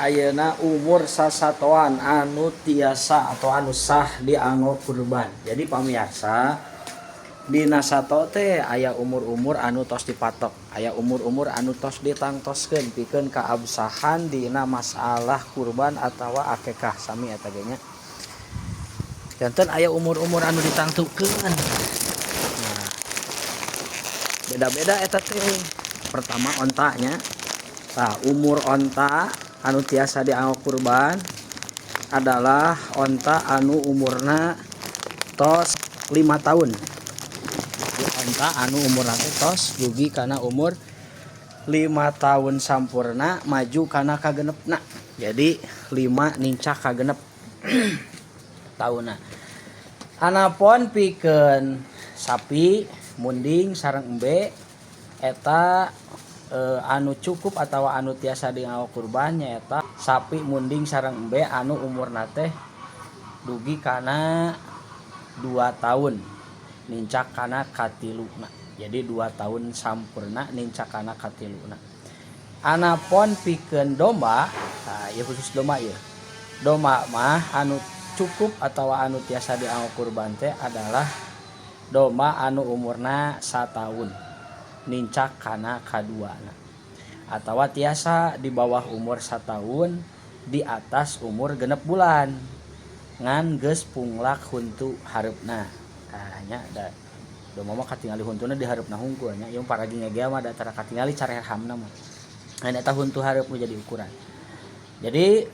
ayeuna umur sasatoan anu tiasa atau anu sah dianggo kurban. Jadi pamirsa, dina sato teh aya umur-umur anu tos dipatok, aya umur-umur anu tos ditangtoskeun pikeun kaabsahan dina masalah kurban atawa akekah sami eta ge nya. Janten aya umur-umur anu ditangtukeun. Nah, beda-beda eta teh. Pertama ontanya. Nah, umur onta anu tiasa dianggo kurban adalah onta anu umurna tos 5 tahun. Onta anu umurna tos dugi kana umur 5 tahun sampurna maju kana kagenepna. Jadi 5 nincak kagenep tahunna. Anapun pikeun sapi, munding sareng embe eta anu cukup atau anu tiasa dianggo kurban nyaeta sapi, munding sareng embe anu umurna teh dugi kana 2 tahun nincak kana katiluna. Jadi 2 tahun sampurna nincak kana katiluna. Anapun pikeun domba, nah ieu khusus domba ieu. Domba mah anu cukup atau anu tiasa dianggo kurban teh adalah domba anu umurna 1 tahun nincak kana kaduana. Atawa tiasa di bawah umur 1 tahun di atas umur 6 bulan ngan geus punglak huntu hareupna. Nya da domba mah katingali huntuna di hareupna hungkul nya. Ieu paragi ngegea mah da tara katingali carehamna mah. Ngan eta huntu hareup nu jadi ukuran. Jadi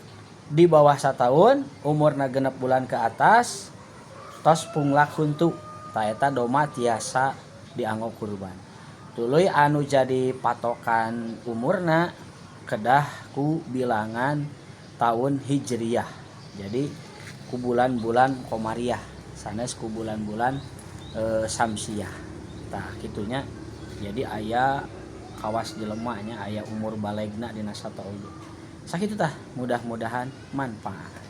di bawah 1 tahun umurna 6 bulan ke atas tos punglak huntu. Ta eta domba tiasa dianggo kurban. Tuluy anu jadi patokan umurna kedah ku bilangan tahun Hijriyah. Jadi ku bulan-bulan Komariah sanes ku bulan-bulan Samsiah. Tah kitunya. Jadi aya kawas jelema nya aya umur balegna dina sato oge. Sakitu tah, mudah-mudahan manfaat.